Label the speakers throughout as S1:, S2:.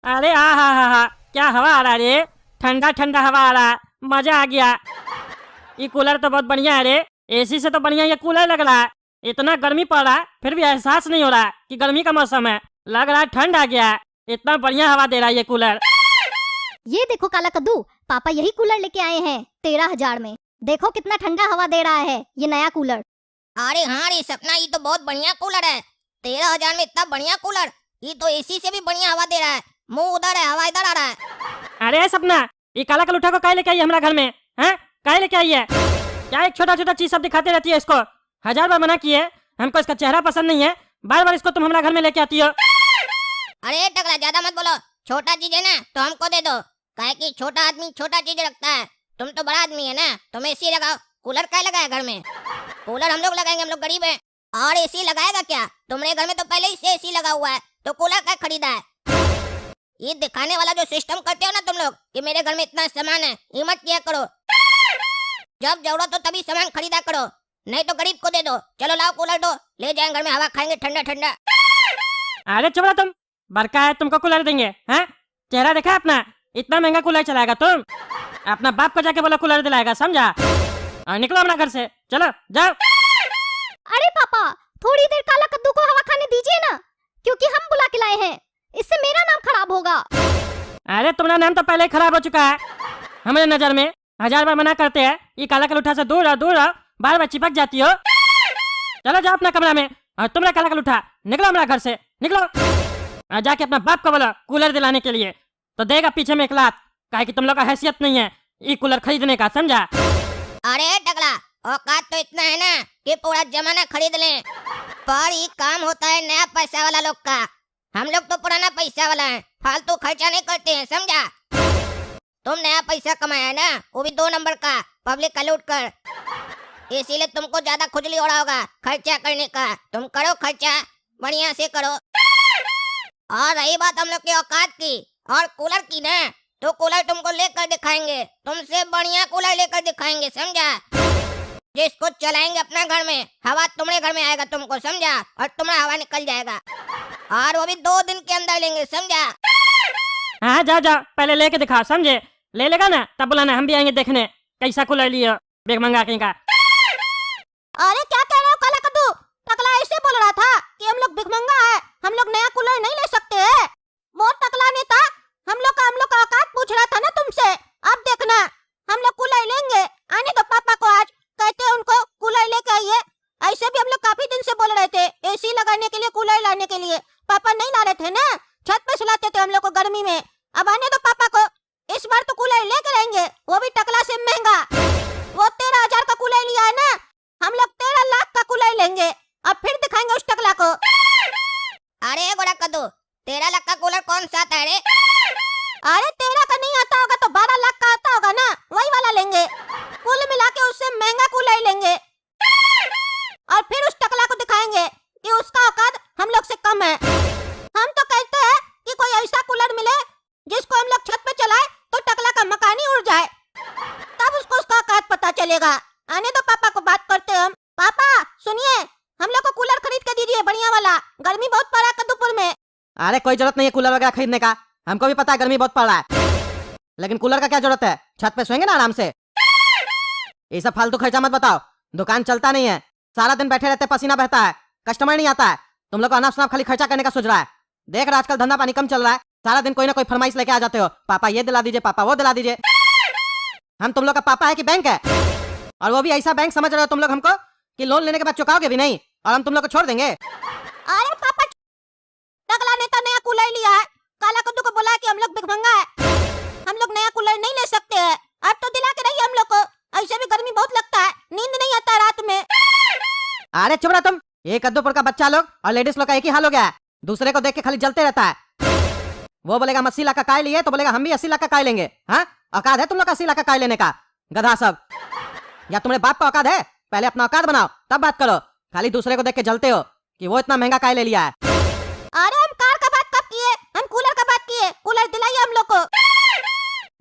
S1: अरे हा, क्या हवा आ रहा है रे। ठंडा ठंडा हवा आ रहा है, मजा आ गया। ये कूलर तो बहुत बढ़िया है रे। एसी से तो बढ़िया ये कूलर लग रहा है। इतना गर्मी पड़ रहा है फिर भी एहसास नहीं हो रहा है कि गर्मी का मौसम है। लग रहा है ठंड आ गया है। इतना बढ़िया हवा दे रहा है ये कूलर।
S2: ये देखो काला कद्दू, पापा यही कूलर लेके आए हैं 13,000 में। देखो कितना ठंडा हवा दे रहा है ये नया कूलर।
S3: अरे हाँ रे सपना, ये तो बहुत बढ़िया कूलर है। 13,000 में इतना बढ़िया कूलर, ये तो एसी से भी बढ़िया हवा दे रहा है। मुंह उधर है, हवा इधर आ रहा है।
S1: अरे सपना, ये काला कलूठा को काहे लेके आई है हमारा घर में? हैं, काहे लेके आई है? क्या एक छोटा छोटा चीज सब दिखाती रहती है इसको? 1000 बार मना किए, हमको इसका चेहरा पसंद नहीं है, बार बार इसको तुम हमारा घर में लेके आती हो।
S3: अरे टकला ज्यादा मत बोलो, छोटा चीज है ना तो हमको दे दो। काहे कि छोटा आदमी छोटा चीज रखता है। तुम तो बड़ा आदमी है ना, तुम एसी लगाओ। कूलर क्या लगाया घर में? कूलर हम लोग लगाएंगे, हम लोग गरीब हैं। और एसी लगाएगा क्या? तुम्हारे घर में तो पहले ही से एसी लगा हुआ है, तो कूलर क्या खरीदा है? ये दिखाने वाला जो सिस्टम करते हो ना तुम लोग कि मेरे घर में इतना सामान है, ये मत किया करो। जब जरूरत हो तभी सामान खरीदा करो, नहीं तो गरीब को दे दो। चलो लाओ कूलर दो, ले जाएं घर में, हवा खाएंगे ठंडा ठंडा।
S1: अरे चुप रहो तुम, बरका है तुमको कूलर देंगे? हैं, चेहरा देखा अपना? इतना महंगा कूलर चलाएगा तुम? अपना बाप को जाके बोलो कूलर दिलाएगा, समझा? और निकलो हमारा घर से, चलो जाओ।
S2: अरे पापा, थोड़ी देर काला कद्दू को हवा खाने दीजिए ना, क्योंकि हम बुला के लाए हैं। इससे मेरा नाम खराब होगा।
S1: अरे तुम्हारा नाम तो पहले ही खराब हो चुका है हमारे नजर में। 1000 बार मना करते हैं, ये काला कलूठा से दूर रहो दूर रहो, बार बार चिपक जाती हो। चलो जाओ अपना कमरा में, और तुमरा काला कलूठा निकलो हमारा घर से, निकलो। और जाके अपना बाप को बोलो कूलर दिलाने के लिए, तो देगा पीछे में 1 लाख। काहे कि तुम लोग का हैसियत नहीं है ये कूलर खरीदने का, समझा?
S3: अरे टकला, औकात तो इतना है ना कि पूरा जमाना खरीद लें, पर ये काम होता है नया पैसा वाला लोग का। हम लोग तो पुराना पैसा वाला है, फालतू खर्चा नहीं करते हैं, समझा? तुम नया पैसा कमाया है ना, वो भी 2 नंबर का, पब्लिक का लूट कर। इसीलिए तुमको ज्यादा खुजली हो रहा होगा खर्चा करने का। तुम करो खर्चा, बढ़िया से करो। और रही बात हम लोग की औकात की और कूलर की ना, तो कूलर तुमको लेकर दिखाएंगे, तुमसे बढ़िया कूलर लेकर दिखाएंगे, समझा? जिसको चलाएंगे अपना घर में, हवा तुम्हारे घर में आएगा तुमको, समझा? और तुम्हारा हवा निकल जाएगा, और वो भी 2 दिन के अंदर लेंगे, समझा?
S1: हाँ जाओ जाओ, पहले लेके दिखाओ, समझे? ले लेगा ना तब बुलाना, हम भी आएंगे देखने कैसा कूलर लियो बेग मंगा के का।
S2: अरे क्या कह रहे हो काला कद्दू? टकला ऐसे बोल रहा था कि हम लोग भिखमंगा है, हम लोग नया कूलर नहीं ले सकते हैं। वो टकला नहीं था, हम लोग का औकात पूछ रहा था ना तुमसे। अब देखना, हम लोग कूलर लेंगे। आने दो पापा को, आज कहते हैं उनको कूलर लेके आइए। ऐसे भी हम लोग काफी दिन से बोल रहे थे एसी लगाने के लिए, कूलर लाने के लिए। पापा नहीं ला रहे थे ना, छत पे सुलाते थे हम लोग को गर्मी में। अब आने दो पापा को, इस बार तो कूलर लेके रहेंगे, वो भी टकला से महंगा। वो 13,000 का कूलर लिया है ना, हम लोग 13 लाख का कूलर लेंगे, और फिर दिखाएंगे उस टकला को।
S3: अरे गोरा कद्दू, 13 लाख का कूलर कौन सा आता है रे?
S2: अरे 13 का नहीं आता होगा तो 12 लाख का आता होगा ना, वही वाला लेंगे। कुल मिला के उससे महंगा कूलर लेंगे, और फिर उस टकला को दिखाएंगे कि उसका औकात हम लोग से कम है। हम तो कहते हैं कि कोई ऐसा कूलर मिले जिसको हम लोग छत पे चलाए तो टकला का मकान ही उड़ जाए, तब उसको उसका औकात पता चलेगा। आने दो पापा को, बात करते हैं हम। पापा सुनिए, हम लोग को कूलर खरीद के दीजिए बढ़िया वाला, गर्मी बहुत पड़ रहा है कद्दूपुर में।
S4: अरे कोई जरूरत नहीं है कूलर वगैरह खरीदने का, हमको भी पता है गर्मी बहुत पड़ रहा है, लेकिन कूलर का क्या जरूरत है? छत पे सोएंगे ना आराम से। ये सब फालतू खर्चा मत बताओ, दुकान चलता नहीं है, सारा दिन बैठे रहते, पसीना बहता है, कस्टमर नहीं आता है। तुम लोग अनाप शनाप खाली खर्चा करने का सोच रहा है। देख रहा आजकल धंधा पानी कम चल रहा है, सारा दिन कोई ना कोई फरमाइश लेके आ जाते हो, पापा ये दिला दीजिए, पापा वो दिला दीजिए। हम तुम लोग का पापा है कि बैंक है? और वो भी ऐसा बैंक समझ रहे हो तुम लोग हमको कि लोन लेने के बाद चुकाओगे भी नहीं, और हम तुम लोग को छोड़ देंगे?
S2: अरे पापा, टकला ने तो नया कूलर लिया है, काला कद्दू को बोला कि हम लोग भिखमंगा है, हम लोग नया कूलर नहीं ले सकते हैं। अब तो दिला के रहिए हम लोग को, ऐसे भी गर्मी बहुत लगता है, नींद नहीं आता रात में।
S4: अरे चुप रहा तुम, ये कद्दूपुर का बच्चा लोग और लेडीज लोग का एक ही हाल हो गया है, दूसरे को देख के खाली जलते रहता है। वो बोलेगा 80 लाख का काय लिए, तो बोलेगा हम भी 80 लाख का काय लेंगे। हाँ, औकात है तुम लोग का 80 लाख का काय लेने का, गधा सब? या तुम्हारे बाप का औकात है? पहले अपना औकात बनाओ तब बात करो, खाली दूसरे को देख के जलते हो कि वो इतना महंगा काय ले लिया है।
S2: अरे हम कार का बात कब किए, हम कूलर का बात किए, कूलर दिलाइए हम लोग को।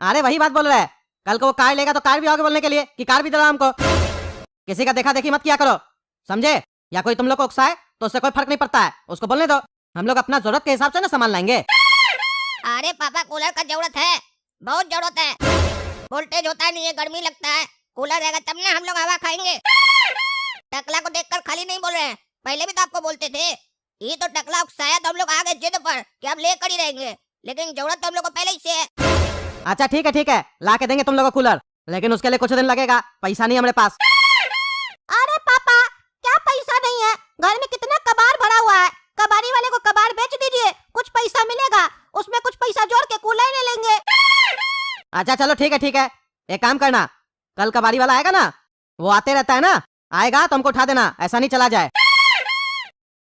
S4: अरे वही बात बोल रहे हैं, कल को वो कार लेगा तो कार भी आओगे बोलने के लिए कि कार भी दिलाओ हमको। किसी का देखा देखी मत किया करो, समझे? या कोई तुम लोग को उकसाए तो उससे कोई फर्क नहीं पड़ता है, उसको बोलने दो। हम लोग अपना जरूरत के हिसाब से ना सामान लाएंगे।
S3: अरे पापा कूलर का जरूरत है, बहुत जरूरत है। वोल्टेज होता नहीं है, गर्मी लगता है, कूलर रहेगा तब ना हम लोग हवा खाएंगे। टकला को देखकर खाली नहीं बोल रहे हैं, पहले भी तो आपको बोलते थे। ये तो टकला उकसाया तो हम लोग आ गए जिद पर कि अब लेकर ही रहेंगे, लेकिन जरूरत तो हम लोग को पहले ही से है।
S4: अच्छा ठीक है, ला के देंगे तुम लोगों को कूलर, लेकिन उसके लिए कुछ दिन लगेगा, पैसा नहीं हमारे पास।
S2: अरे पापा, क्या पैसा नहीं है? घर में कितना कबाड़ भरा हुआ है, कबाड़ी वाले को कबाड़ बेच दीजिए, कुछ पैसा मिलेगा, उसमें कुछ पैसा जोड़ के कूलर ले लेंगे।
S4: अच्छा चलो ठीक है, एक काम करना, कल कबाड़ी वाला आएगा ना, वो आते रहता है ना, आएगा तो हमको उठा देना, ऐसा नहीं चला जाए।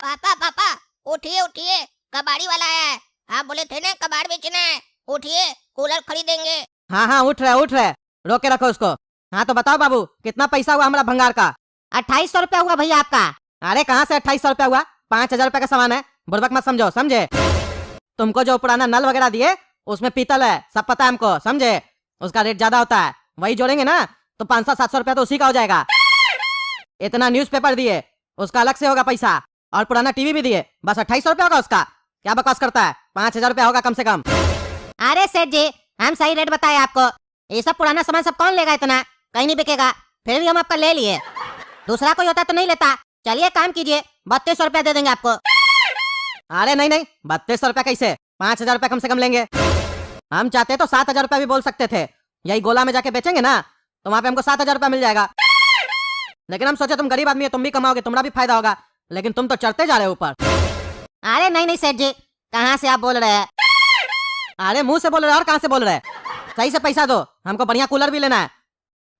S3: पापा पापा उठिए उठिए, कबाड़ी वाला आया है। आप बोले थे ना कबाड़ बेचना है, उठिए कूलर खरीदेंगे।
S4: हाँ उठ रहे, रोक के रखो उसको। हाँ तो बताओ बाबू, कितना पैसा हुआ हमारा भंगार का?
S2: 2800 रुपया हुआ भैया आपका।
S4: अरे कहाँ से 2800 रुपया हुआ? 5000 रुपया का सामान है, बुड़बक मत समझो, समझे? तुमको जो पुराना नल वगैरह दिए उसमें पीतल है, सब पता है हमको, समझे? उसका रेट ज्यादा होता है, वही जोड़ेंगे ना तो 500-700 रुपया तो उसी का हो जाएगा। इतना न्यूज़पेपर दिए, उसका अलग से होगा पैसा, और पुराना टीवी भी दिए, बस 2800 रुपया होगा उसका? क्या बकवास करता है, 5000 रुपया होगा कम से कम।
S2: अरे सेठ जी, हम सही रेट बताए आपको, ये सब पुराना सामान सब कौन लेगा, इतना कहीं नहीं बिकेगा, फिर भी हम आपका ले लिए, दूसरा कोई होता तो नहीं लेता। चलिए काम कीजिए, 3200 रुपया दे देंगे आपको।
S4: अरे नहीं 3200 रुपया कैसे, 5000 रुपया कम से कम लेंगे। हम चाहते तो 7000 रुपया भी बोल सकते थे, यही गोला में जाके बेचेंगे ना तो वहां पे हमको 7000 रुपया मिल जाएगा। लेकिन हम सोचे तुम गरीब आदमी है, तुम भी कमाओगे, तुम्हारा भी फायदा होगा, लेकिन तुम तो चढ़ते जा रहे हो ऊपर।
S2: अरे नहीं सेठ जी, कहाँ से आप बोल रहे हैं?
S4: अरे मुंह से बोल रहे हो और कहाँ से बोल रहे हैं? सही से पैसा दो, हमको बढ़िया कूलर भी लेना है।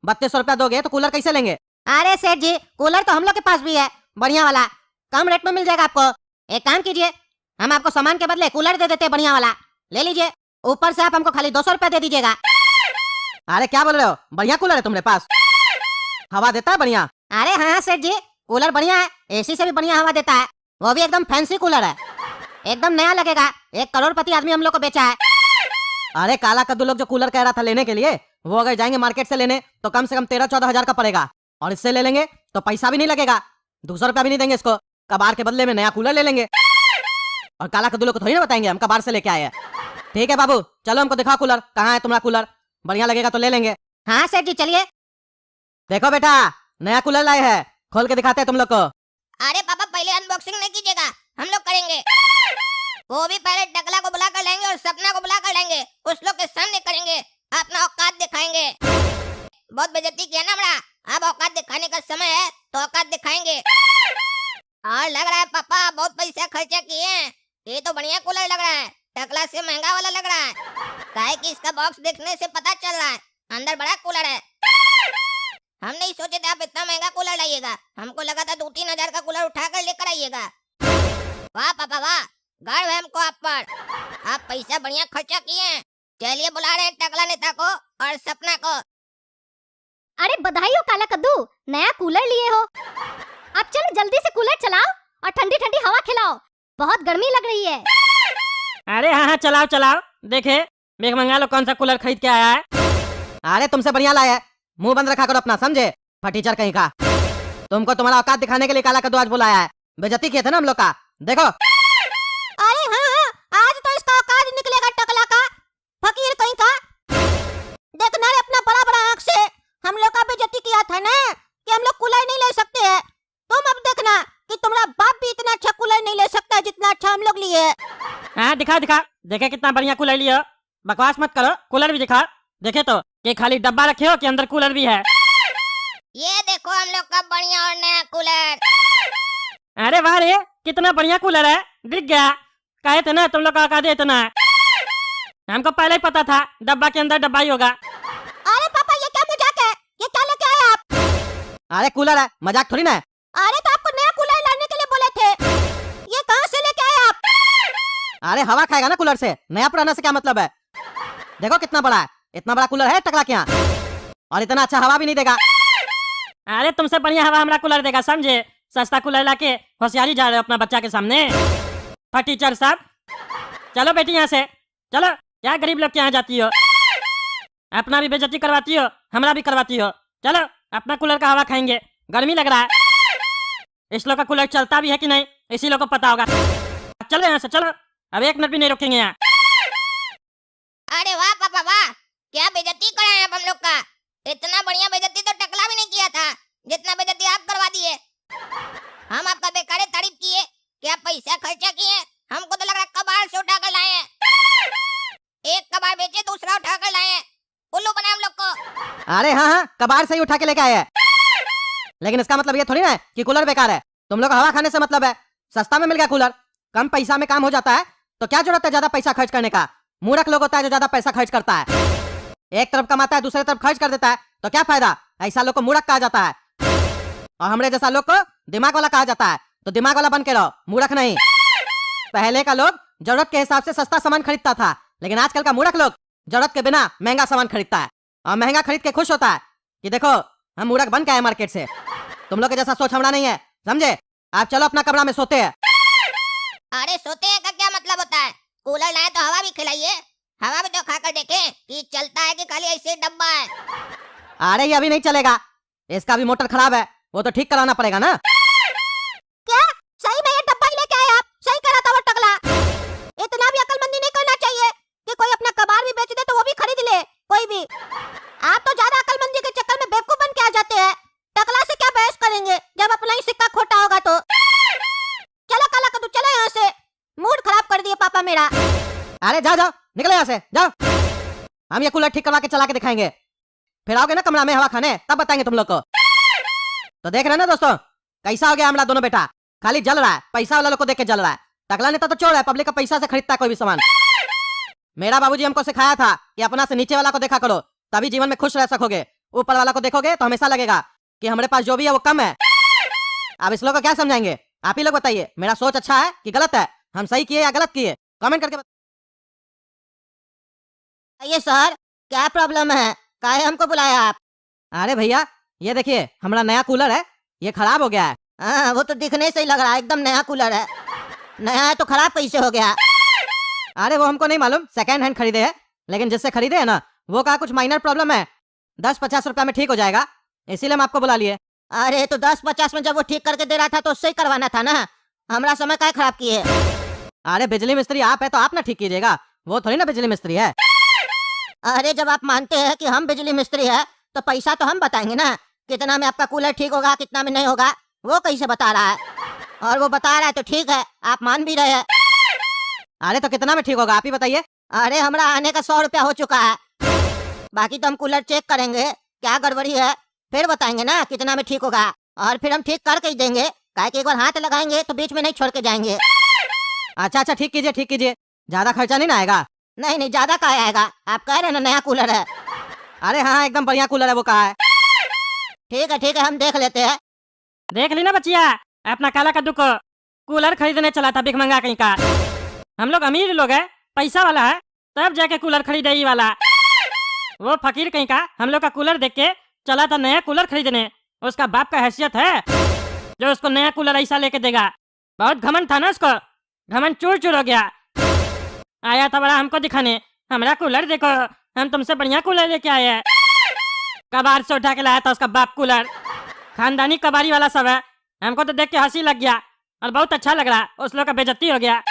S4: 3200 रुपया दोगे तो कूलर कैसे लेंगे?
S2: अरे सेठ जी, कूलर तो हम लोग के पास भी है, बढ़िया वाला, कम रेट में मिल जाएगा आपको। एक काम कीजिए, हम आपको सामान के बदले कूलर दे देते हैं, बढ़िया वाला ले लीजिए, ऊपर से आप हमको खाली 200 रुपया दे दीजिएगा।
S4: अरे क्या बोल रहे हो, बढ़िया कूलर है तुम्हारे पास, हवा देता है बढ़िया?
S2: अरे हाँ सेठ जी, कूलर बढ़िया है, एसी से भी बढ़िया हवा देता है, वो भी एकदम फैंसी कूलर है, एकदम नया लगेगा, 1 करोड़पति आदमी हम लोग को बेचा है।
S4: अरे काला कद्दू लोग जो कूलर कह रहा था लेने के लिए, वो अगर जाएंगे मार्केट से लेने तो कम से कम 13-14 हजार का पड़ेगा, और इससे ले लेंगे तो पैसा भी नहीं लगेगा, 200 रुपया भी नहीं देंगे इसको, कबाड़ के बदले में नया कूलर ले लेंगे। और काला कद्दू लोग को थोड़ी ना बताएंगे हम कबाड़ से लेके आए हैं। ठीक है बाबू, चलो हमको दिखाओ कूलर, कहाँ है तुम्हारा कूलर, बढ़िया लगेगा तो ले लेंगे।
S2: हाँ सेठ जी चलिए।
S4: देखो बेटा, नया कूलर लाए हैं, खोल के दिखाते हैं तुम लोग को।
S3: अरे पापा पहले अनबॉक्सिंग नहीं कीजिएगा, हम लोग करेंगे, वो भी पहले टकला को बुला कर लेंगे और सपना को बुला कर लेंगे, उस लोग के सामने करेंगे, अपना औकात दिखाएंगे। बहुत बेइज्जती किया ना बड़ा, अब औकात दिखाने का समय है तो औकात दिखाएंगे। और लग रहा है पापा बहुत पैसा खर्चा किए हैं, ये तो बढ़िया कूलर लग रहा है, टकला से महंगा वाला लग रहा है, काहे कि इसका बॉक्स देखने से पता चल रहा है अंदर बड़ा कूलर है। हम नहीं सोचे थे आप इतना महंगा कूलर लाइएगा, हमको लगा था 2-3 हजार का कूलर उठा कर लेकर आइएगा। वाह पापा वाह, गर्व है हमको आप पर, आप पैसा बढ़िया खर्चा किए हैं। चलिए बुला रहे हैं टकला नेता को और सपना को।
S5: अरे बधाई हो काला कद्दू, नया कूलर लिए हो। अब चलो जल्दी से कूलर चलाओ और ठंडी ठंडी हवा खिलाओ, बहुत गर्मी लग रही है।
S1: अरे हाँ चलाओ, देखे मेघमंगा लोग कौन सा कूलर खरीद के आया है।
S4: अरे तुमसे बढ़िया लाया है, मुंह बंद रखा करो अपना, समझे? फटीचर कहीं का, तुमको तुम्हारा औकात दिखाने के लिए काला कद्दू आज बुलाया है, बेइज्जती किए थे ना हम लोग का, देखो।
S2: अरे हाँ, आज तो इसका औकात निकलेगा टकला का, फकीर कहीं का। देखना रे अपना बड़ा बड़ा आँख से, हम लोग का बेइज्जती किया था ना कि हम लोग कूलर नहीं ले सकते हैं, तुम अब देखना कि तुम्हारा बाप भी इतना अच्छा कूलर नहीं ले सकता जितना अच्छा हम लोग लिए।
S1: हाँ दिखा देखे कितना बढ़िया कूलर लियो, बकवास मत करो, कूलर भी दिखा, देखे तो कि खाली डब्बा रखे हो कि अंदर कूलर भी है।
S3: ये देखो हम लोग का बढ़िया और नया कूलर।
S1: अरे वाह रे, कितना बढ़िया कूलर है, दिख गया, कहे थे ना तुम लोग का औकात इतना है, हमको पहले ही पता था डब्बा के अंदर डब्बा ही होगा।
S2: अरे पापा ये क्या मजाक है, ये क्या लेके आए आप?
S4: अरे कूलर है, मजाक थोड़ी ना है।
S2: अरे तो आपको नया कूलर लाने के लिए बोले थे, ये कहाँ से लेके आए आप?
S4: अरे हवा खाएगा ना कूलर से, नया पुराना से क्या मतलब है? देखो कितना बड़ा है, इतना बड़ा कूलर है टकला के यहाँ, और इतना अच्छा हवा भी नहीं देगा।
S1: अरे तुमसे बढ़िया हवा हमारा कूलर देगा, समझे? सस्ता कूलर लाके होशियारी जा रहे हो अपना बच्चा के सामने, फटीचर साहब। चलो बेटी यहाँ से, चलो, क्या गरीब लोग के यहाँ जाती हो, अपना भी बेइज्जती करवाती हो, हमारा भी करवाती हो। चलो अपना कूलर का हवा खाएंगे, गर्मी लग रहा है, इस लोग का कूलर चलता भी है कि नहीं इसी लोग को पता होगा। चलो यहाँ से चलो, अब 1 मिनट भी नहीं रुकेंगे यहाँ।
S3: अरे वाह पापा वाह, क्या बेइज्जती कराए आप हम लोग का। इतना बढ़िया बेइज्जती तो टकला भी नहीं किया था जितना बेइज्जती आप करवा दिए। हम आपका बेकार तारीफ किए, क्या पैसा खर्चा किए, हमको तो लग रहा है कबाड़ से उठा कर लाए हैं। एक कबाड़ बेचे दूसरा उठा कर लाए हैं, उल्लू बनाए हम लोग को।
S4: अरे हाँ हाँ, कबाड़ से ही उठा के लेके आए हैं। लेकिन इसका मतलब ये थोड़ी ना है कि कूलर बेकार है। तुम लोग हवा खाने से मतलब है। सस्ता में मिल गया कूलर, कम पैसा में काम हो जाता है, तो क्या जरूरत है ज्यादा पैसा खर्च करने का। मूर्ख लोग होता है जो ज्यादा पैसा खर्च करता है, एक तरफ कमाता है दूसरी तरफ खर्च कर देता है, तो क्या फायदा। ऐसा लोग को मूर्ख कहा जाता है, और हमरे जैसा लोग को दिमाग वाला कहा जाता है। तो दिमाग वाला बन के रहो, मूर्ख नहीं। पहले का लोग जरूरत के हिसाब से सस्ता सामान खरीदता था, लेकिन आजकल का मूर्ख लोग जरूरत के बिना महंगा सामान खरीदता है, और महंगा खरीद के खुश होता है कि देखो हम मूर्ख बन के आए मार्केट से। तुम लोग के जैसा सोच हमारा नहीं है, समझे। आप चलो अपना कमरा में सोते हैं।
S3: अरे सोते हैं का क्या मतलब होता है। कूलर लाए तो हवा भी खिलाइए, हवा भी तो खाकर देखें कि चलता है कि खाली ऐसे डब्बा है।
S4: अरे ये अभी नहीं चलेगा, इसका भी मोटर खराब है, वो तो ठीक कराना पड़ेगा ना।
S2: क्या सही में ये डब्बा ही लेके आए आप? सही करा था वो टकला। इतना भी अकलमंदी नहीं करना चाहिए कि कोई अपना कबाड़ भी बेच दे तो वो भी खरीद ले कोई भी। आप तो ज्यादा अकलमंदी के चक्कर में बेवकूफ बन के आ जाते हैं। टकला से क्या बहस करेंगे जब अपना ही सिक्का खोटा होगा तो। चलो काला कद्दू चलो यहाँ से, मूड खराब कर दिए पापा मेरा।
S4: अरे जाओ जाओ, निकलो यहाँ से जाओ। हम ये कूलर ठीक करवा के चला के दिखाएंगे, फिर आओगे ना कमरा में हवा खाने, तब बताएंगे तुम लोग को। तो देख रहे हैं ना दोस्तों, कैसा हो गया हमारा दोनों बेटा। खाली जल रहा है, पैसा वाला लोग को देख के जल रहा है। टकला नेता तो चोर है, पब्लिक का पैसा से खरीदता है कोई भी सामान। मेरा बाबूजी हमको सिखाया था कि अपना से नीचे वाला को देखा करो, तभी जीवन में खुश रह सकोगे। ऊपर वाला को देखोगे तो हमेशा लगेगा कि हमारे पास जो भी है वो कम है। अब इस लोग को क्या समझाएंगे, आप ही लोग बताइए। मेरा सोच अच्छा है कि गलत है, हम सही किए या गलत किए, कमेंट करके
S2: ये सर क्या प्रॉब्लम है, काहे हमको बुलाया आप?
S4: अरे भैया ये देखिए हमारा नया कूलर है, ये खराब हो गया है।
S2: हाँ वो तो दिखने से ही लग रहा है एकदम नया कूलर है। नया है तो खराब कैसे हो गया?
S4: अरे वो हमको नहीं मालूम, सेकंड हैंड खरीदे हैं, लेकिन जिससे खरीदे है ना वो कहा कुछ माइनर प्रॉब्लम है, 10-50 रुपया में ठीक हो जाएगा, इसीलिए हम आपको बुला लिए।
S2: अरे तो 10-50 में जब वो ठीक करके दे रहा था तो उससे ही करवाना था ना, हमारा समय काय खराब किए।
S4: अरे बिजली मिस्त्री आप है तो आप ना ठीक कीजिएगा, वो थोड़ी ना बिजली मिस्त्री है।
S2: अरे जब आप मानते हैं कि हम बिजली मिस्त्री है तो पैसा तो हम बताएंगे ना, कितना में आपका कूलर ठीक होगा कितना में नहीं होगा, वो कैसे बता रहा है? और वो बता रहा है तो ठीक है, आप मान भी रहे हैं।
S4: अरे तो कितना में ठीक होगा आप ही बताइए।
S2: अरे हमारा आने का 100 रुपया हो चुका है, बाकी तो हम कूलर चेक करेंगे क्या गड़बड़ी है, फिर बताएंगे ना कितना में ठीक होगा, और फिर हम ठीक करके ही देंगे, काहे कि एक बार हाथ लगाएंगे तो बीच में नहीं छोड़ के जाएंगे।
S4: अच्छा अच्छा ठीक कीजिए, ज्यादा खर्चा नहीं ना आएगा।
S2: नहीं नहीं ज्यादा का आएगा, आप कह रहे हैं ना नया कूलर है।
S4: अरे हाँ एकदम बढ़िया कूलर है, वो कहा है।
S2: ठीक है हम देख लेते हैं।
S1: देख ली ना बचिया, अपना काला कद्दू को कूलर खरीदने चला था भिखमंगा कहीं का। हम लोग अमीर लोग हैं, पैसा वाला है, तब जाके कूलर खरीदे ही वाला। वो फकीर कहीं का हम लोग का कूलर देख के चला था नया कूलर खरीदने। उसका बाप का हैसियत है जो उसको नया कूलर ऐसा लेके देगा। बहुत घमंड था ना उसको, घमंड चूर चूर हो गया। आया था बड़ा हमको दिखाने, हमारा कूलर देखो, हम तुमसे बढ़िया कूलर लेके आए हैं। कबाड़ से उठा के लाया था उसका बाप कूलर, खानदानी कबाड़ी वाला सब है। हमको तो देख के हंसी लग गया और बहुत अच्छा लग रहा, उस लोग का बेइज्जती हो गया।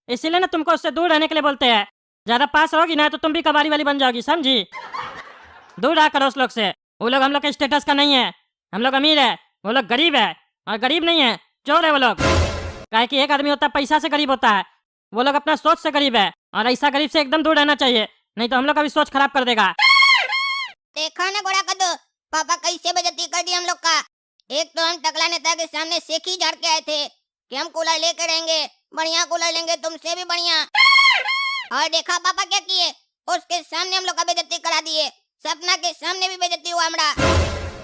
S1: इसीलिए ना तुमको उससे दूर रहने के लिए बोलते हैं। ज्यादा पास रहोगी ना तो तुम भी कबाड़ी वाली बन जाओगी, समझी। दूर रहा करो उस लोग से, वो लोग हम लोग के स्टेटस का नहीं है। हम लोग अमीर है, वो लोग गरीब है, और गरीब नहीं है चोर है वो लोग। काहे कि एक आदमी होता है पैसा से गरीब होता है, वो लोग अपना सोच से गरीब है, और ऐसा गरीब से एकदम दूर रहना चाहिए, नहीं तो हम लोग का भी सोच खराब कर देगा।
S3: देखा ना गोरा कद्दू, पापा कैसे बेइज्जती कर दी हम लोग का। एक तो हम टकला नेता के सामने सेखी झाड़ के आए थे कि हम कूलर लेके रहेंगे, बढ़िया कूलर लेंगे तुमसे भी बढ़िया, और देखा पापा क्या किए, उसके सामने हम लोग का बेइज्जती करा दिए। सपना के सामने भी बेइज्जती हुआ हमारा।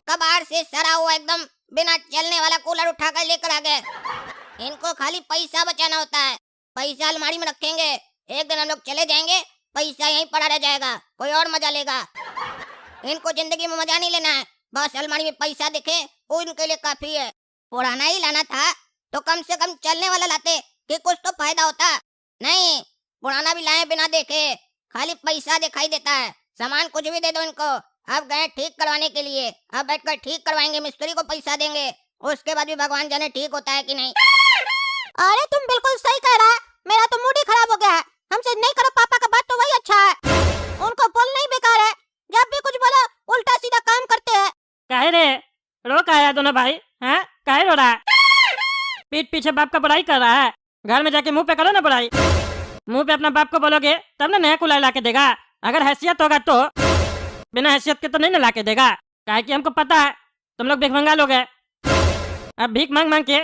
S3: कबाड़ से सरा हुआ एकदम बिना चलने वाला कूलर उठाकर लेकर आ गए। इनको खाली पैसा बचाना होता है, पैसा अलमारी में रखेंगे, एक दिन हम लोग चले जाएंगे, पैसा यहीं पड़ा रह जाएगा, कोई और मजा लेगा। इनको जिंदगी में मजा नहीं लेना है, बस अलमारी में पैसा दिखे वो इनके लिए काफी है। पुराना ही लाना था तो कम से कम चलने वाला लाते कि कुछ तो फायदा होता। नहीं, पुराना भी लाए बिना देखे, खाली पैसा दिखाई देता है। सामान कुछ भी दे दो इनको, अब गए ठीक करवाने के लिए, अब बैठकर ठीक करवाएंगे, मिस्त्री को पैसा देंगे, उसके बाद भी भगवान जाने ठीक होता है कि नहीं।
S2: अरे तुम बिल्कुल सही कह रहा है, मेरा तो मूड ही खराब हो गया है। हमसे नहीं करो पापा का बात तो वही अच्छा है।
S1: है दोनों भाई? हैं काहे रो रहा है? पीठ पीछे बाप का बुराई कर रहा है। घर में जाके मुंह पे करो ना बुराई। मुंह पे अपना बाप को बोलोगे तब ना नया कूलर ला के देगा। अगर हैसियत होगा तो, बिना हैसियत के तो नहीं ना ला के देगा। काहे कि हमको पता है तुम लोग भिखमंगा लोग हैं। अब भीख मांग मांग के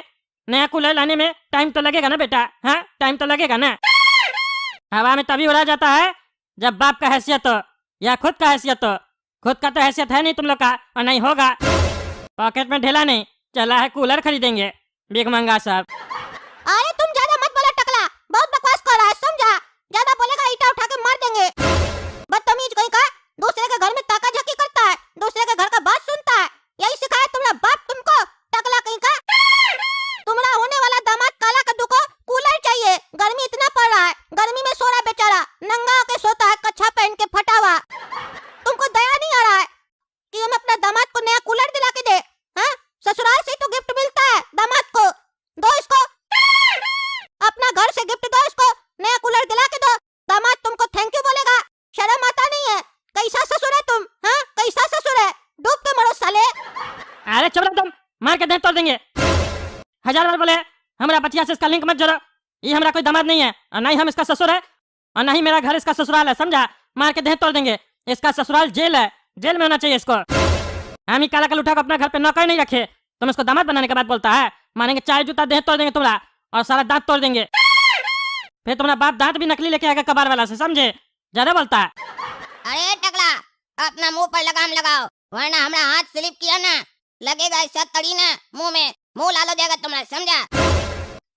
S1: नया कूलर लाने में टाइम तो लगेगा ना बेटा। हाँ टाइम तो लगेगा ना। हवा में तभी उड़ा जाता है जब बाप का हैसियत हो या खुद का हैसियत हो। खुद का तो हैसियत है नहीं तुम लोग का और नहीं होगा। पॉकेट में ढेला नहीं चला है कूलर खरीदेंगे भिखमंगा साहब।
S2: अरे तुम ज्यादा मत बोलो टकला, बहुत बकवास कर रहा है समझा। ज्यादा बोलेगा ईटा उठा के मार देंगे। बदतमीज कहीं का, दूसरे के घर में ताका झाकी करता है, दूसरे के घर का बात सुनता है। यही सिखाया तुम्हारा बाप तुमको, टकला कहीं का। तुम्हारा होने वाला दामाद काला कद्दू को कूलर चाहिए। गर्मी इतना पड़ रहा है, गर्मी में सो रहा बेचारा, नंगा होके सोता है कच्छा पहन के फटा हुआ। तुमको दया नहीं आ रहा है कि हम अपना दामाद को नया कूलर दिला के दे? हाँ ससुराल से तो गिफ्ट मिलता है दामाद को, दो इसको। अपना घर से गिफ्ट दो इसको, नया कूलर दिला के दो। दामाद तुमको थैंक यू बोलेगा। शर्म आता नहीं है? कैसा ससुर है तुम? हाँ कैसा ससुर है? डूब के मरो साले।
S1: अरे चुप रहो तुम, मार के देह तोड़ देंगे। 1000 बार बोले हमारा बचिया से इसका लिंक मत जोड़ो। ये हमारा कोई दामाद नहीं है और ना ही हम इसका ससुर है और ना ही मेरा घर इसका ससुराल है समझा। मार के देह तोड़ देंगे। इसका ससुराल जेल है, जेल में होना चाहिए इसको। हम ही काला कल उठा को अपना घर पे नौकर नहीं रखे, तुम इसको दामाद बनाने के बाद बोलता है। मारेंगे चाय जूता देह तोड़ देंगे तुम्हारा और सारा दांत तोड़ देंगे। फिर तुम्हारा बाप दांत भी नकली लेके आएगा कबाड़ वाला से, समझे? ज्यादा बोलता है।
S3: अरे टकला अपना मुंह पर लगाम लगाओ वरना हमारा हाथ स्लिप किया ना लगेगा ऐसा तड़ी ना मुंह में, मुंह लाल हो जाएगा तुम्हारा समझा।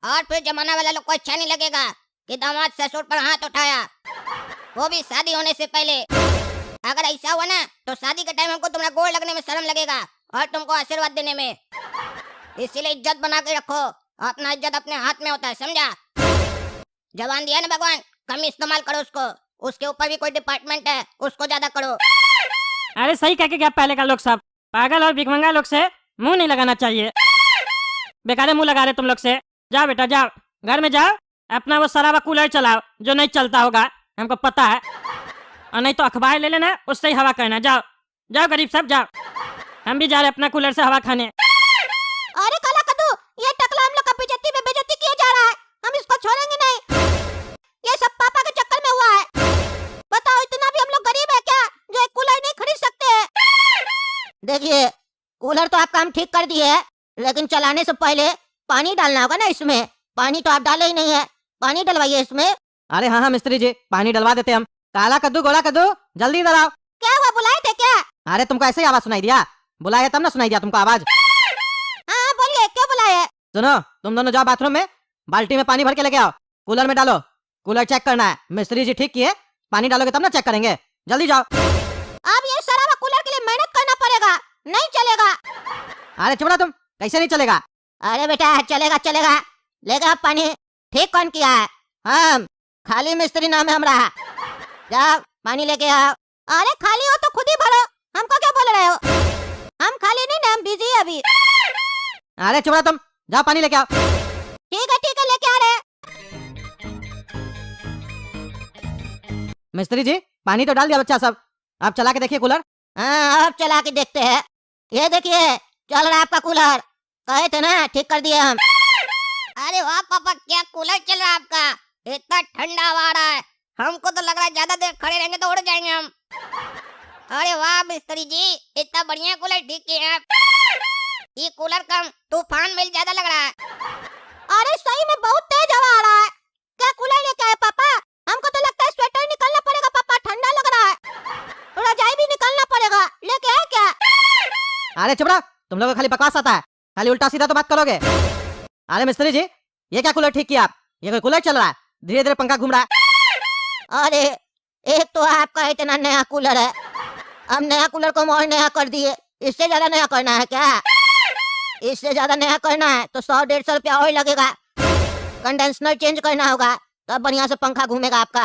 S3: और फिर जमाना वाला लोग को अच्छा नहीं लगेगा कि दामाद ससुर पर हाथ उठाया, वो भी शादी होने से पहले। अगर ऐसा हुआ ना तो शादी के टाइम हमको तुम्हारा गोड़ लगने में शर्म लगेगा और तुमको आशीर्वाद देने में। इसीलिए इज्जत बना के रखो, अपना इज्जत अपने हाथ में होता है समझा। जवान दिया ना भगवान, कम इस्तेमाल करो उसको। उसके ऊपर भी कोई डिपार्टमेंट है, उसको ज्यादा करो।
S1: अरे सही कह के क्या पहले का लोग सब पागल और भिखमंगा लोग से मुंह नहीं लगाना चाहिए। बेकारे मुंह लगा रहे तुम लोग से। जाओ बेटा जाओ, घर में जाओ, अपना वो सराबा कूलर चलाओ जो नहीं चलता होगा, हमको पता है। और नहीं तो अखबार ले लेना, उससे ही हवा करना। जाओ जाओ गरीब सब जाओ, हम भी जा रहे अपना कूलर से हवा खाने।
S2: अरे काला कद्दू, ये टकला हम लोग का बेइज्जती पे बेइज्जती किया जा रहा है, हम इसको छोड़ेंगे नहीं। ये सब पापा के चक्कर में हुआ है। बताओ इतना भी हम लोग गरीब है क्या जो एक कूलर नहीं खरीद सकते हैं? देखिए कूलर तो आपका हम ठीक कर दिए है, लेकिन चलाने से पहले पानी डालना होगा ना इसमें। पानी तो आप डाले ही नहीं है, पानी डलवाइए इसमें।
S4: अरे हाँ हाँ मिस्त्री जी, पानी डलवा देते हम। काला कद्दू गोला कद्दू जल्दी इधर आओ।
S2: क्या हुआ, बुलाए थे क्या?
S4: अरे तुमको ऐसे ही आवाज सुनाई दिया? बुलाया तब ना सुनाई दिया तुमको आवाज।
S2: हाँ बोलिए क्यों बुलाए?
S4: सुनो तुम दोनों जाओ बाथरूम में, बाल्टी में पानी भर के लेके आओ, कूलर में डालो। कूलर चेक करना है, मिस्त्री जी ठीक किए, पानी डालोगे तब ना चेक करेंगे। जल्दी जाओ।
S2: अब ये सराबा कूलर के लिए मेहनत करना पड़ेगा, नहीं चलेगा।
S4: अरे चुप रहो तुम, कैसे नहीं चलेगा?
S2: अरे बेटा चलेगा चलेगा, लेगा पानी। ठीक कौन किया है? हम, खाली मिस्त्री नाम है हमारा। जाओ पानी लेके आओ। अरे खाली हो तो खुद ही भरो, हमको क्या बोल रहे हो? हम खाली नहीं ना, हम बिजी है अभी।
S4: अरे चुप रहो तुम, जाओ पानी लेके आओ।
S2: ठीक है लेके आ रहे हैं।
S4: मिस्त्री जी पानी तो डाल दिया बच्चा सब, आप चला के देखिए कूलर।
S2: हाँ अब चला के देखते हैं। ये देखिए चल रहा है आपका कूलर, कहे थे ना ठीक कर दिए हम।
S3: अरे वाह पापा, क्या कूलर चल रहा है आपका, इतना ठंडा हवा आ रहा है। हमको तो लग रहा है ज्यादा देर खड़े रहेंगे तो उड़ जाएंगे हम। अरे वाह मिस्त्री जी, इतना बढ़िया कूलर ठीक किए हैं आप। ये कूलर कम तूफान में ज्यादा लग रहा है।
S2: अरे सही में बहुत तेज हवा आ रहा है। क्या कूलर लेके आए पापा? हमको तो लगता है स्वेटर निकालना पड़ेगा पापा, ठंडा लग रहा है। रजाई भी निकालना पड़ेगा, लेके आए क्या?
S4: अरे चुप रहो, तुम लोगों को खाली बकवास आता है, खाली उल्टा सीधा तो बात करोगे। अरे मिस्त्री जी ये क्या कूलर ठीक किया आप? ये कोई कूलर चल रहा है, धीरे धीरे पंखा घूम रहा है।
S2: अरे एक तो आपका इतना नया कूलर है, हम नया कूलर को और नया कर दिए, इससे ज्यादा नया करना है क्या? इससे ज्यादा नया करना है तो 100-150 रुपया और लगेगा। कंडेंसर चेंज करना होगा तब बढ़िया से पंखा घूमेगा आपका।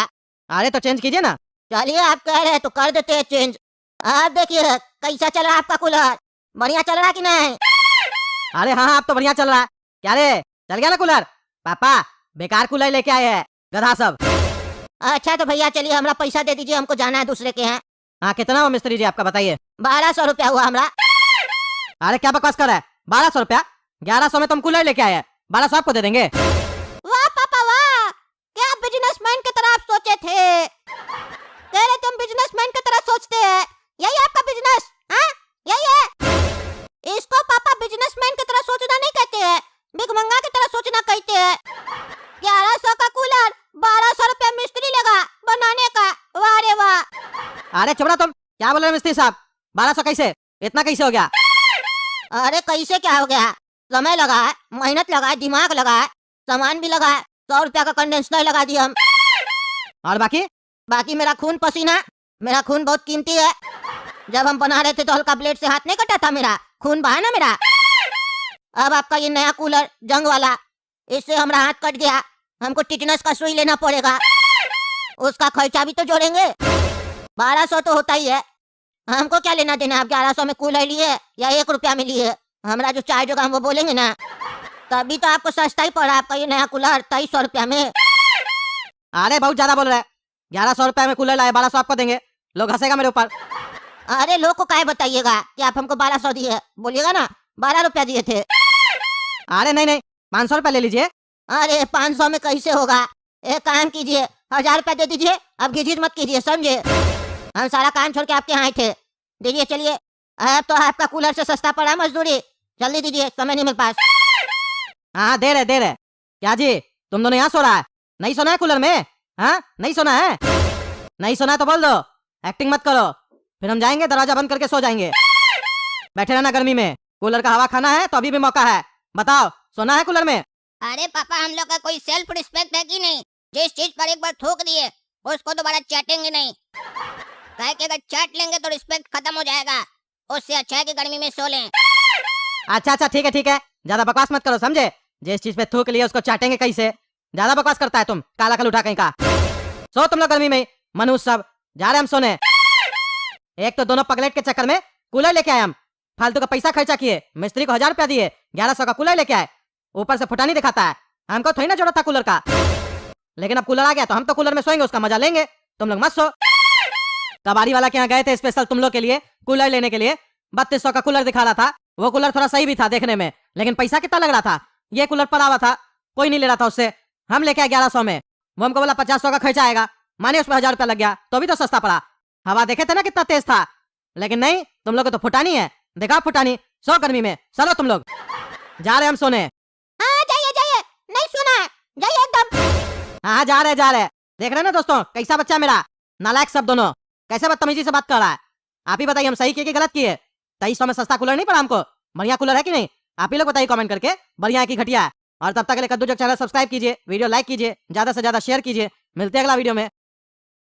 S4: अरे तो चेंज कीजिए ना।
S2: चलिए आप कह रहे हैं तो कर देते हैं चेंज। आप देखिए कैसा चल रहा है आपका कूलर, बढ़िया चल रहा है कि नहीं?
S4: अरे हाँ हाँ अब तो बढ़िया चल रहा है। क्या रे चल गया ना कूलर? पापा बेकार कूलर लेके आए हैं गधा सब।
S2: अच्छा तो भैया चलिए हमारा पैसा दे दीजिए, हमको जाना है दूसरे के यहाँ।
S4: हाँ कितना हो मिस्त्री जी आपका बताइए?
S2: 1200 रुपया हुआ हमारा।
S4: अरे क्या बकवास कर रहा है, 1200 रुपया, 1100 में तुम कूलर लेके आए, 1200 आपको दे देंगे।
S2: वाह पापा वाह, क्या बिजनेसमैन की तरह आप सोचे थे। कह रहे तुम बिजनेसमैन की तरह सोचते हैं, यही आपका बिजनेस, हाँ यही है। इसको पापा बिजनेसमैन की तरह सोचना नहीं कहते हैं, भिखमंगा की तरह सोचना कहते हैं। 1100 का कूलर, 1200 रुपया मिस्त्री लगा बनाने का, वाह रे वाह।
S4: अरे चुप रहो तुम, क्या बोल रहे हो मिस्त्री साहब? 1200 कैसे, इतना कैसे हो गया?
S2: अरे कैसे क्या हो गया, समय लगा है, मेहनत लगा है, दिमाग लगा है, सामान भी लगा है, 100 रुपया का कंडेंसर लगा दिया हम।
S4: और बाकी?
S2: बाकी मेरा खून पसीना, मेरा खून बहुत कीमती है। जब हम बना रहे थे तो हल्का ब्लेड से हाथ नहीं कटा था, मेरा खून बहा ना मेरा। अब आपका ये नया कूलर जंग वाला, इससे हमारा हाथ कट गया, हमको टिटनस का सुई लेना पड़ेगा, उसका खर्चा भी तो जोड़ेंगे। 1200 तो होता ही है, हमको क्या लेना देना। आप 1100 में कूलर लिए या 1 रुपया में लिए, हमारा जो चार्ज होगा हम वो बोलेंगे ना, तभी तो आपको सस्ता ही पड़ा आपका ये नया कूलर 2300 रुपया में।
S4: अरे बहुत ज्यादा बोल रहे हैं, 1100 रुपया में कूलर लाए, 1200 आपको देंगे, लोग हंसेगा मेरे ऊपर।
S2: अरे लोग को काहे बताइएगा कि आप हमको 1200 दिए, बोलिएगा ना 12 रुपया दिए थे।
S4: अरे नहीं नहीं, 500 रुपया ले लीजिए।
S2: अरे 500 में कैसे होगा, एक काम कीजिए 1000 रुपया दे दीजिए, अब घिझिझ मत कीजिए, समझे। हम सारा काम छोड़ के आपके यहाँ आए थे, दीजिए चलिए। अब तो आपका कूलर से सस्ता पड़ा मजदूरी, जल्दी दीजिए, समय नहीं मेरे पास।
S4: हाँ दे रहे। क्या जी तुम दोनों यहाँ सो रहा है? नहीं सोना है कूलर में? हाँ नहीं सोना है? नहीं सोना है तो बोल दो, एक्टिंग मत करो, फिर हम जाएंगे दरवाजा बंद करके सो जाएंगे। बैठे रहना गर्मी में, कूलर का हवा खाना है तो अभी भी मौका है, बताओ सोना है कूलर में?
S3: अरे पापा, हम लोग का कोई सेल्फ रिस्पेक्ट है कि नहीं? जिस चीज पर एक बार थूक दिए उसको दोबारा चाटेंगे नहीं। कहे कि अगर चाट लेंगे तो रिस्पेक्ट खत्म हो जाएगा, उससे अच्छा है कि गर्मी में सो लें।
S4: अच्छा ठीक है, ज्यादा बकवास मत करो, समझे। जिस चीज पे थूक लिया उसको चाटेंगे कैसे? ज्यादा बकवास करता है तुम, काला कल उठा कहीं का। सो तुम लोग गर्मी में, मनुष्य सब जा रहे हम सोने। एक तो दोनों पगलेट के चक्कर में कूलर लेके आए हम, फालतू का पैसा खर्चा किए, मिस्त्री को 1000 रुपया दिए, 1100 का कूलर लेके आए, ऊपर से फुटानी दिखाता है। हमको थोड़ी ना जरूरत था कूलर का, लेकिन अब कूलर आ गया तो हम तो कूलर में सोएंगे, उसका मजा लेंगे, तुम लोग मत सो। कबाड़ी वाला के यहाँ गए थे स्पेशल तुम लोग के लिए कूलर लेने के लिए, 3200 का कूलर दिखा रहा था, वो कूलर थोड़ा सही भी था देखने में, लेकिन पैसा कितना लग रहा था। ये कूलर पड़ा हुआ था, कोई नहीं ले रहा था उससे, हम लेके आए 1100 में, वो हमको बोला 50 का खर्चा आएगा, माने उसमें 1000 रुपया लग गया, तो भी तो सस्ता पड़ा। हवा देखे थे ना कितना तेज था, लेकिन नहीं, तुम लोग को तो फुटानी है, देखा फुटानी। सो गर्मी में, चलो तुम लोग, जा रहे हम सोने।
S2: हाँ जाइए, नहीं सुना है, जाइए एकदम।
S4: हाँ जा रहे, देख रहे ना दोस्तों, कैसा बच्चा मेरा, नालायक सब दोनों, कैसे बदतमीजी से बात कर रहा है। आप ही बताइए हम सही किए कि गलत किए? 2300 में सस्ता कूलर नहीं पड़ा हमको, बढ़िया कूलर है कि नहीं? आप ही लोग बताइए कमेंट करके, बढ़िया है कि घटिया है। और तब तक के लिए कद्दू जग चैनल सब्सक्राइब कीजिए, वीडियो लाइक कीजिए, ज्यादा से ज्यादा शेयर कीजिए। मिलते हैं अगला वीडियो में।